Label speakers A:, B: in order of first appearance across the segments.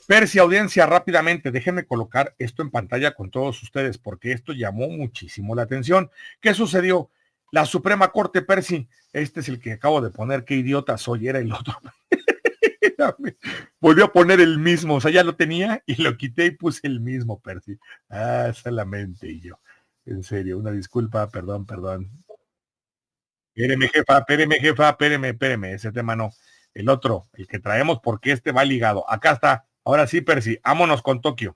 A: Percy, audiencia, rápidamente, déjenme colocar esto en pantalla con todos ustedes, porque esto llamó muchísimo la atención. ¿Qué sucedió? La Suprema Corte, Percy, este es el que acabo de poner, qué idiota soy, era el otro. Volvió a poner el mismo, o sea, ya lo tenía y lo quité y puse el mismo, Percy. Ah, solamente y yo. En serio, una disculpa, perdón. Espéreme, ese tema no. El otro, el que traemos, porque este va ligado. Acá está. Ahora sí, Percy, vámonos con Tokio.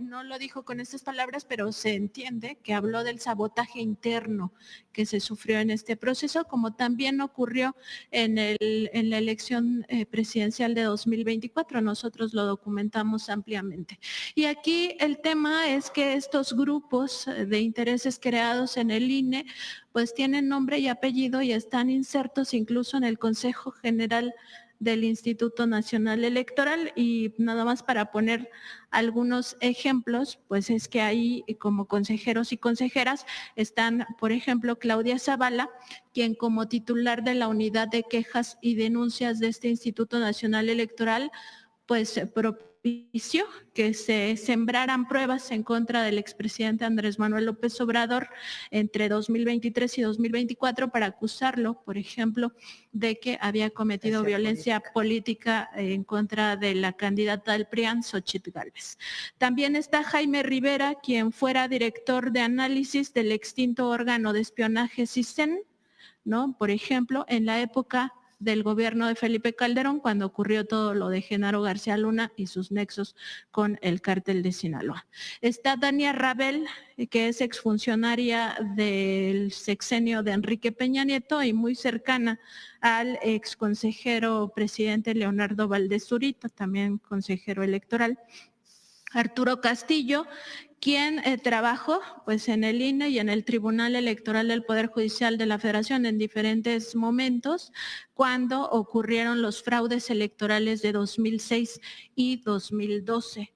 B: No lo dijo con estas palabras, pero se entiende que habló del sabotaje interno que se sufrió en este proceso, como también ocurrió en la elección presidencial de 2024. Nosotros lo documentamos ampliamente. Y aquí el tema es que estos grupos de intereses creados en el INE, pues tienen nombre y apellido y están insertos incluso en el Consejo General del Instituto Nacional Electoral. Y nada más para poner algunos ejemplos, pues es que ahí como consejeros y consejeras están, por ejemplo, Claudia Zavala, quien como titular de la unidad de quejas y denuncias de este Instituto Nacional Electoral, pues propició que se sembraran pruebas en contra del expresidente Andrés Manuel López Obrador entre 2023 y 2024 para acusarlo, por ejemplo, de que había cometido violencia política en contra de la candidata del PRIAN, Xóchitl Gálvez. También está Jaime Rivera, quien fuera director de análisis del extinto órgano de espionaje CISEN, ¿no? Por ejemplo, en la época del gobierno de Felipe Calderón, cuando ocurrió todo lo de Genaro García Luna y sus nexos con el cártel de Sinaloa. Está Dania Rabel, que es exfuncionaria del sexenio de Enrique Peña Nieto y muy cercana al exconsejero presidente Leonardo Valdés Zurita, también consejero electoral. Arturo Castillo, quien trabajó pues en el INE y en el Tribunal Electoral del Poder Judicial de la Federación en diferentes momentos cuando ocurrieron los fraudes electorales de 2006 y 2012.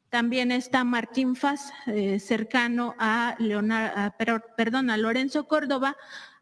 B: También está Martín Faz, cercano a Lorenzo Córdoba,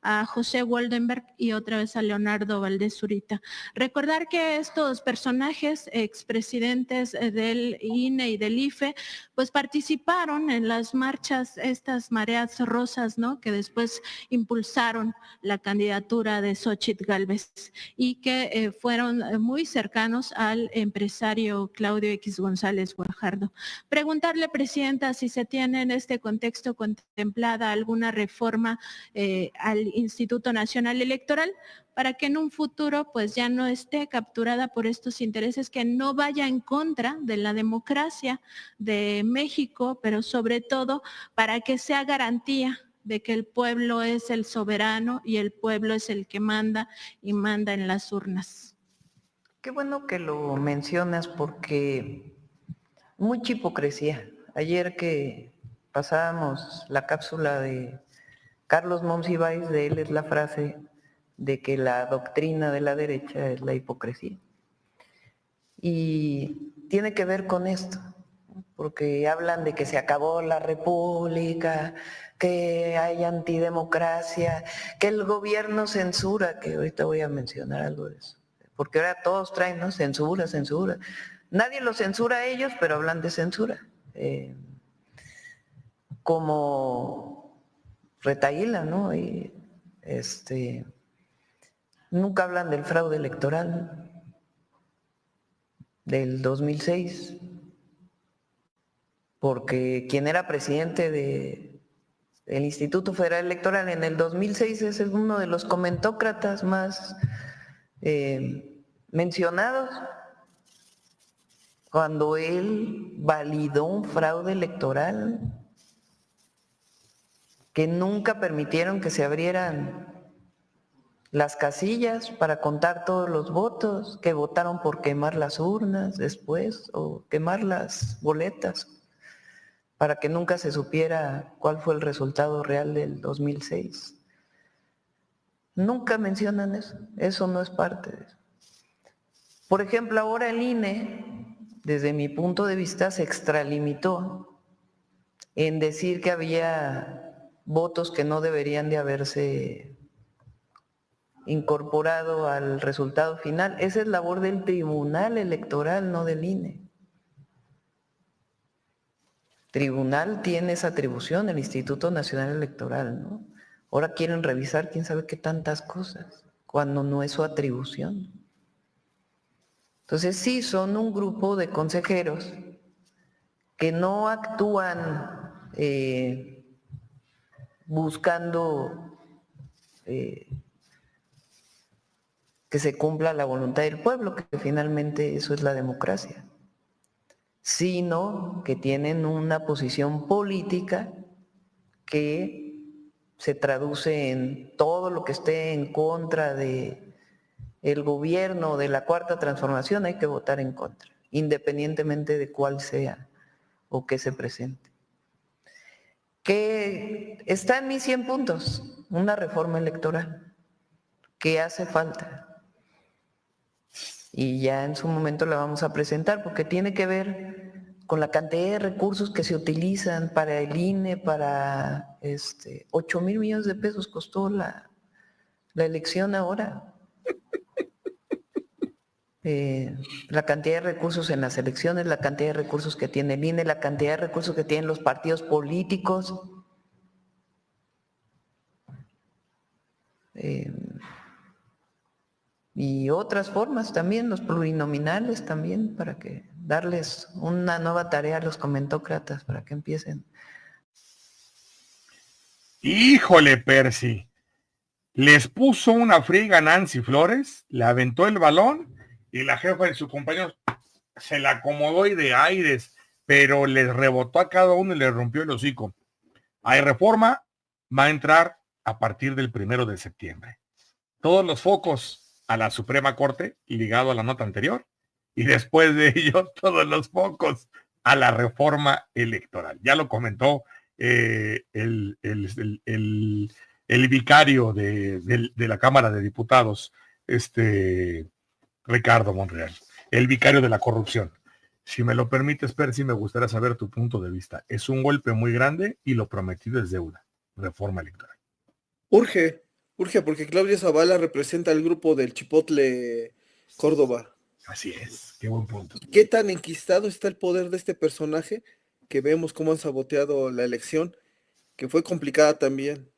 B: a José Woldenberg y otra vez a Leonardo Valdés Zurita. Recordar que estos personajes, expresidentes del INE y del IFE, pues participaron en las marchas, estas mareas rosas, ¿no? Que después impulsaron la candidatura de Xóchitl Gálvez y que fueron muy cercanos al empresario Claudio X González Guajardo. Preguntarle, Presidenta, si se tiene en este contexto contemplada alguna reforma al Instituto Nacional Electoral para que en un futuro pues ya no esté capturada por estos intereses, que no vaya en contra de la democracia de México, pero sobre todo para que sea garantía de que el pueblo es el soberano y el pueblo es el que manda y manda en las urnas.
C: Qué bueno que lo mencionas porque mucha hipocresía. Ayer que pasábamos la cápsula de Carlos Monsiváis, de él es la frase de que la doctrina de la derecha es la hipocresía. Y tiene que ver con esto, porque hablan de que se acabó la república, que hay antidemocracia, que el gobierno censura, que ahorita voy a mencionar algo de eso, porque ahora todos traen, ¿no? Censura. Nadie los censura a ellos, pero hablan de censura. Como retaíla, ¿no? Y nunca hablan del fraude electoral del 2006, porque quien era presidente del Instituto Federal Electoral en el 2006 es uno de los comentócratas más mencionados, cuando él validó un fraude electoral que nunca permitieron que se abrieran las casillas para contar todos los votos, que votaron por quemar las urnas después o quemar las boletas para que nunca se supiera cuál fue el resultado real del 2006. Nunca mencionan eso, eso no es parte de eso. Por ejemplo, ahora el INE, desde mi punto de vista, se extralimitó en decir que había votos que no deberían de haberse incorporado al resultado final. Esa es labor del Tribunal Electoral, no del INE. Tribunal tiene esa atribución, el Instituto Nacional Electoral, ¿no? Ahora quieren revisar quién sabe qué tantas cosas, cuando no es su atribución. Entonces sí, son un grupo de consejeros que no actúan buscando que se cumpla la voluntad del pueblo, que finalmente eso es la democracia, sino que tienen una posición política que se traduce en todo lo que esté en contra de el gobierno de la Cuarta Transformación, hay que votar en contra, independientemente de cuál sea o qué se presente. Que está en mis 100 puntos, una reforma electoral, que hace falta. Y ya en su momento la vamos a presentar, porque tiene que ver con la cantidad de recursos que se utilizan para el INE, para 8,000 millones de pesos costó la elección ahora. La cantidad de recursos en las elecciones, la cantidad de recursos que tiene el INE, la cantidad de recursos que tienen los partidos políticos. Y otras formas también, los plurinominales también, para que darles una nueva tarea a los comentócratas para que empiecen.
A: Híjole, Percy, les puso una friega a Nancy Flores, le aventó el balón y la jefa de sus compañeros se la acomodó y de aires, pero les rebotó a cada uno y le rompió el hocico. Hay reforma, va a entrar a partir del 1 de septiembre. Todos los focos a la Suprema Corte, ligado a la nota anterior, y después de ello, todos los focos a la reforma electoral. Ya lo comentó el vicario de la Cámara de Diputados, Ricardo Monreal, el vicario de la corrupción. Si me lo permites, Percy, me gustaría saber tu punto de vista. Es un golpe muy grande y lo prometido es deuda. Reforma electoral.
D: Urge, porque Claudia Zavala representa al grupo del Chipotle Córdoba.
A: Así es, qué buen punto.
D: ¿Qué tan enquistado está el poder de este personaje? Que vemos cómo han saboteado la elección, que fue complicada también.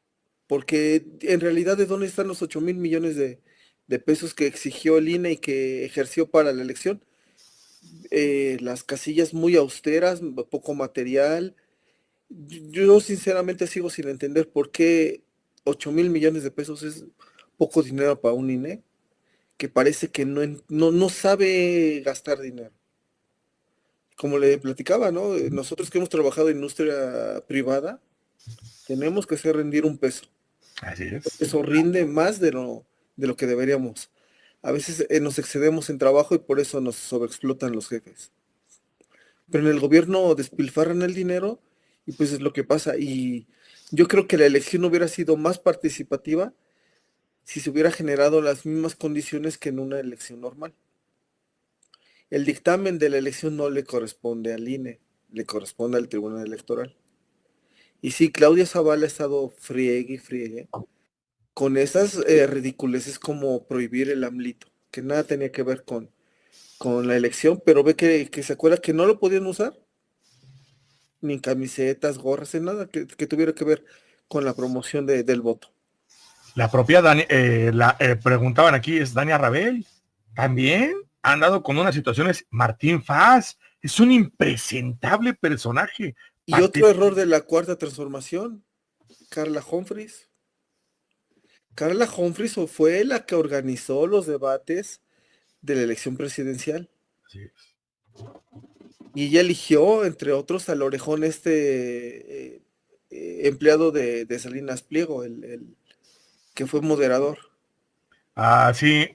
D: Porque en realidad, ¿de dónde están los 8,000 millones de pesos que exigió el INE y que ejerció para la elección? Las casillas muy austeras, poco material. Yo sinceramente sigo sin entender por qué 8,000 millones de pesos es poco dinero para un INE, que parece que no sabe gastar dinero. Como le platicaba, ¿no? Nosotros que hemos trabajado en industria privada, tenemos que hacer rendir un peso.
A: Así es.
D: Eso rinde más de lo que deberíamos. A veces nos excedemos en trabajo y por eso nos sobreexplotan los jefes. Pero en el gobierno despilfarran el dinero y pues es lo que pasa. Y yo creo que la elección hubiera sido más participativa si se hubiera generado las mismas condiciones que en una elección normal. El dictamen de la elección no le corresponde al INE, le corresponde al Tribunal Electoral. Y sí, Claudia Zavala ha estado friegue con esas ridiculeces como prohibir el AMLito, que nada tenía que ver con la elección, pero ve que se acuerda que no lo podían usar, ni camisetas, gorras, en nada que tuviera que ver con la promoción del voto.
A: La propia preguntaban aquí, es Dania Rabel, también han dado con unas situaciones. Martín Faz es un impresentable personaje.
D: Y otro error de la Cuarta Transformación, Carla Humphreys. Carla Humphreys fue la que organizó los debates de la elección presidencial.
A: Sí.
D: Y ella eligió, entre otros, al orejón empleado de Salinas Pliego, el que fue moderador.
A: Sí,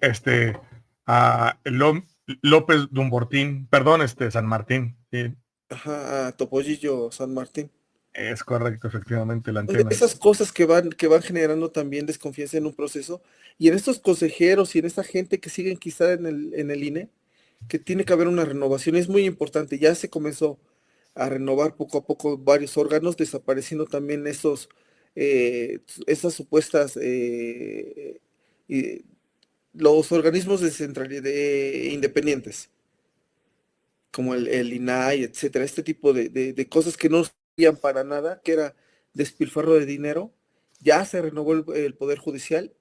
A: López Dumbortín, perdón, San Martín. Sí.
D: Ajá, a Topollillo San Martín.
A: Es correcto, efectivamente, la antena.
D: Esas cosas que van generando también desconfianza en un proceso, y en estos consejeros y en esta gente que sigue enquistada en el INE, que tiene que haber una renovación, es muy importante. Ya se comenzó a renovar poco a poco varios órganos, desapareciendo también esos estas supuestas los organismos independientes, como el INAI, etcétera, este tipo de cosas que no servían para nada, que era despilfarro de dinero. Ya se renovó el Poder Judicial,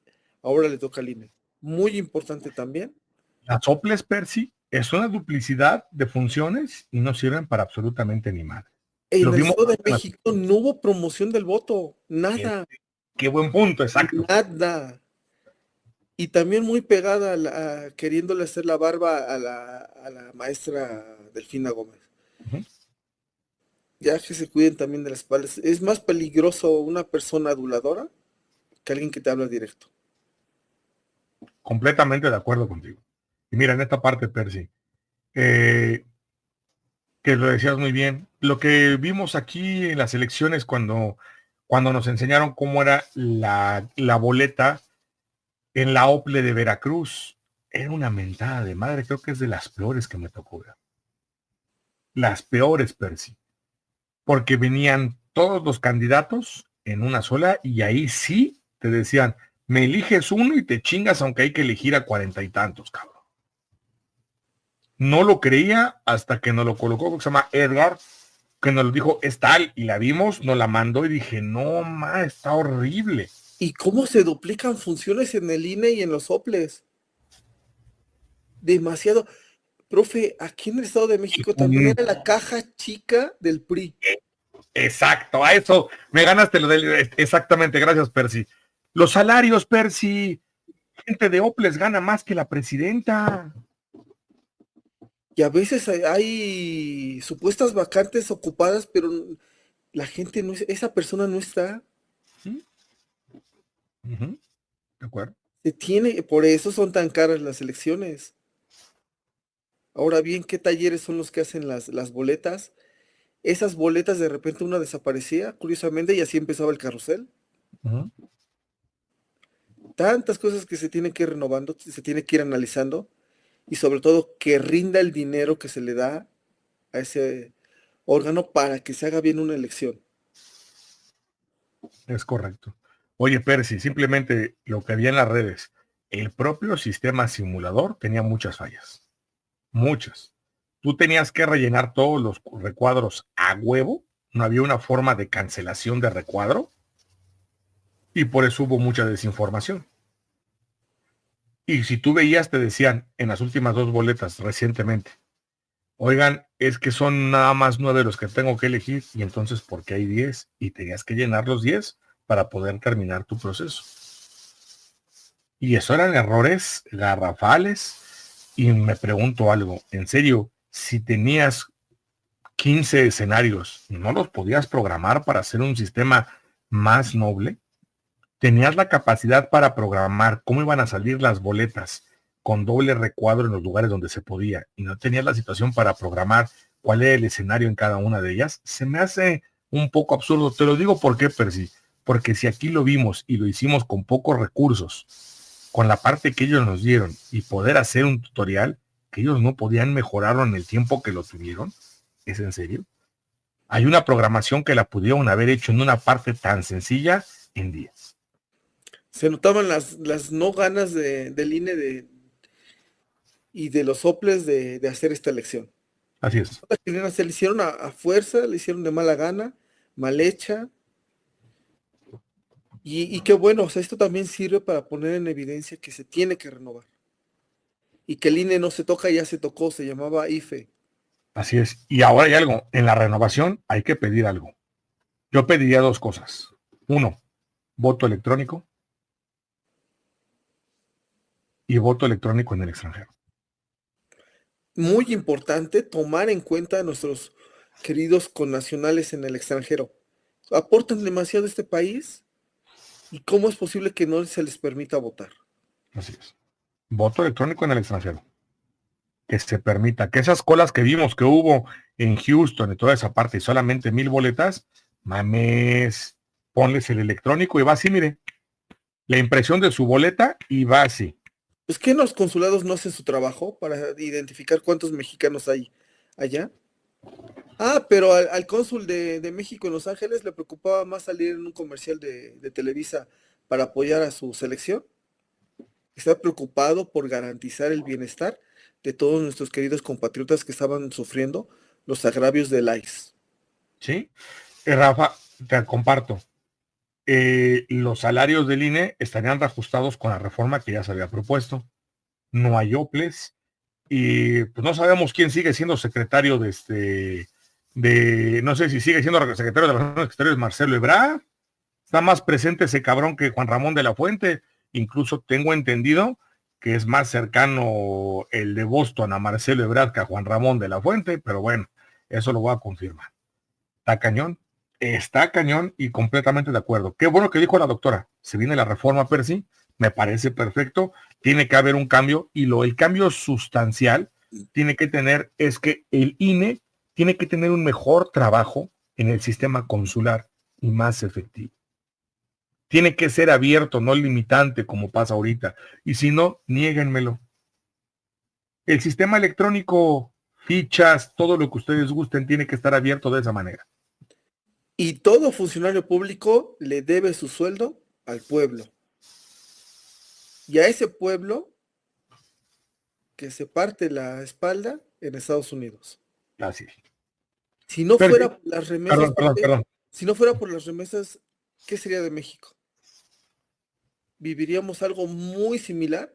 D: ahora le toca al INE. Muy importante también.
A: Las soples, Percy, es una duplicidad de funciones y no sirven para absolutamente ni nada.
D: En el Estado de México no hubo promoción del voto, nada.
A: Qué buen punto, exacto.
D: Nada. Y también muy pegada queriéndole hacer la barba a la maestra Delfina Gómez. Uh-huh. Ya que se cuiden también de las espaldas. Es más peligroso una persona aduladora que alguien que te habla directo.
A: Completamente de acuerdo contigo. Y mira, en esta parte, Percy, que lo decías muy bien, lo que vimos aquí en las elecciones cuando nos enseñaron cómo era la boleta en la OPLE de Veracruz, era una mentada de madre. Creo que es de las peores que me tocó ver. Las peores, Percy. Porque venían todos los candidatos en una sola y ahí sí te decían, me eliges uno y te chingas aunque hay que elegir a 40 y tantos, cabrón. No lo creía hasta que nos lo colocó, que se llama Edgar, que nos lo dijo, es tal, y la vimos, nos la mandó y dije, no, ma, está horrible.
D: ¿Y cómo se duplican funciones en el INE y en los soples? Demasiado. Profe, aquí en el Estado de México también era la caja chica del PRI.
A: Exacto, a eso me ganaste lo del... Exactamente, gracias, Percy. Los salarios, Percy, gente de Oples gana más que la presidenta.
D: Y a veces hay supuestas vacantes ocupadas, pero la gente no es, esa persona no está.
A: Uh-huh. De acuerdo.
D: Por eso son tan caras las elecciones. Ahora bien, ¿qué talleres son los que hacen las boletas? Esas boletas de repente una desaparecía, curiosamente, y así empezaba el carrusel.
A: Uh-huh.
D: Tantas cosas que se tienen que ir renovando, se tiene que ir analizando, y sobre todo que rinda el dinero que se le da a ese órgano para que se haga bien una elección.
A: Es correcto. Oye, Percy, simplemente lo que había en las redes, el propio sistema simulador tenía muchas fallas. Muchas. Tú tenías que rellenar todos los recuadros a huevo, no había una forma de cancelación de recuadro y por eso hubo mucha desinformación. Y si tú veías, te decían en las últimas 2 boletas recientemente, oigan, es que son nada más 9 los que tengo que elegir y entonces ¿por qué hay 10? Y tenías que llenar los 10 para poder terminar tu proceso. Y eso eran errores garrafales. Y me pregunto algo, en serio, si tenías 15 escenarios, ¿no los podías programar para hacer un sistema más noble? ¿Tenías la capacidad para programar cómo iban a salir las boletas con doble recuadro en los lugares donde se podía? Y no tenías la situación para programar cuál era el escenario en cada una de ellas. Se me hace un poco absurdo. Te lo digo por qué, Percy. Porque si aquí lo vimos y lo hicimos con pocos recursos, con la parte que ellos nos dieron y poder hacer un tutorial que ellos no podían mejorarlo en el tiempo que lo tuvieron, ¿es en serio? Hay una programación que la pudieron haber hecho en una parte tan sencilla en días.
D: Se notaban las no ganas del INE y de los soples de hacer esta elección.
A: Así es.
D: Se le hicieron a fuerza, le hicieron de mala gana, mal hecha. Y qué bueno, o sea, esto también sirve para poner en evidencia que se tiene que renovar. Y que el INE no se toca, ya se tocó, se llamaba IFE.
A: Así es. Y ahora hay algo, en la renovación hay que pedir algo. Yo pediría 2 cosas. 1, voto electrónico. Y voto electrónico en el extranjero.
D: Muy importante tomar en cuenta a nuestros queridos connacionales en el extranjero. Aportan demasiado a este país. ¿Y cómo es posible que no se les permita votar?
A: Así es. Voto electrónico en el extranjero. Que se permita, que esas colas que vimos que hubo en Houston y toda esa parte y solamente 1000 boletas, mames, ponles el electrónico y va así, mire. La impresión de su boleta y va así.
D: ¿Es que los consulados no hacen su trabajo para identificar cuántos mexicanos hay allá? Pero al cónsul de México en Los Ángeles le preocupaba más salir en un comercial de Televisa para apoyar a su selección. Está preocupado por garantizar el bienestar de todos nuestros queridos compatriotas que estaban sufriendo los agravios del ICE.
A: ¿Sí? Rafa, te comparto. Los salarios del INE estarían reajustados con la reforma que ya se había propuesto. No hay OPLES. Y pues no sabemos quién sigue siendo secretario no sé si sigue siendo secretario de Relaciones Exteriores Marcelo Ebrard. Está más presente ese cabrón que Juan Ramón de la Fuente. Incluso tengo entendido que es más cercano el de Boston a Marcelo Ebrard que a Juan Ramón de la Fuente, pero bueno, eso lo voy a confirmar. Está cañón y completamente de acuerdo. Qué bueno que dijo la doctora, se viene la reforma Percy, me parece perfecto, tiene que haber un cambio y el cambio sustancial tiene que tener es que el INE tiene que tener un mejor trabajo en el sistema consular y más efectivo. Tiene que ser abierto, no limitante como pasa ahorita. Y si no, niéguenmelo. El sistema electrónico, fichas, todo lo que ustedes gusten, tiene que estar abierto de esa manera.
D: Y todo funcionario público le debe su sueldo al pueblo. Y a ese pueblo que se parte la espalda en Estados Unidos.
A: Así.
D: Si no fuera por las remesas,
A: perdón.
D: Si no fuera por las remesas, ¿qué sería de México? Viviríamos algo muy similar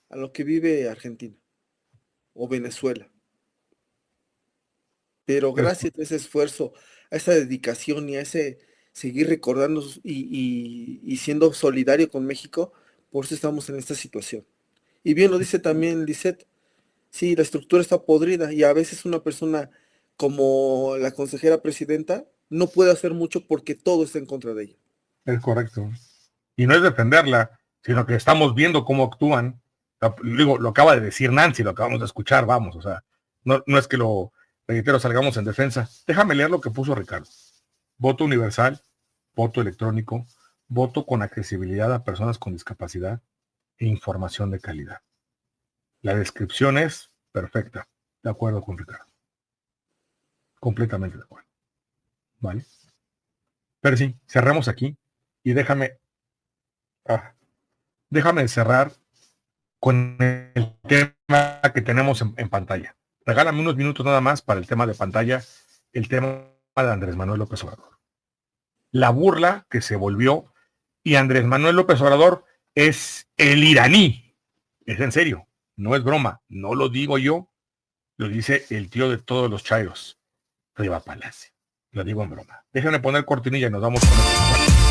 D: a lo que vive Argentina o Venezuela. Pero gracias a ese esfuerzo, a esa dedicación y a ese seguir recordándonos y siendo solidario con México, por eso estamos en esta situación. Y bien lo dice también Lisette, sí, la estructura está podrida y a veces una persona como la consejera presidenta no puede hacer mucho porque todo está en contra de ella.
A: Es correcto. Y no es defenderla, sino que estamos viendo cómo actúan. Digo, lo acaba de decir Nancy, lo acabamos de escuchar, vamos, o sea, no es que lo reitero, salgamos en defensa. Déjame leer lo que puso Ricardo. Voto universal, voto electrónico, voto con accesibilidad a personas con discapacidad e información de calidad. La descripción es perfecta. De acuerdo con Ricardo. Completamente de acuerdo. ¿Vale? Pero sí, cerremos aquí y déjame cerrar con el tema que tenemos en pantalla. Regálame unos minutos nada más para el tema de pantalla, el tema de Andrés Manuel López Obrador. La burla que se volvió, y Andrés Manuel López Obrador es el iraní. Es en serio, no es broma, no lo digo yo, lo dice el tío de todos los chairos, Riva Palacio. Lo digo en broma. Déjenme poner cortinilla y nos vamos con esto.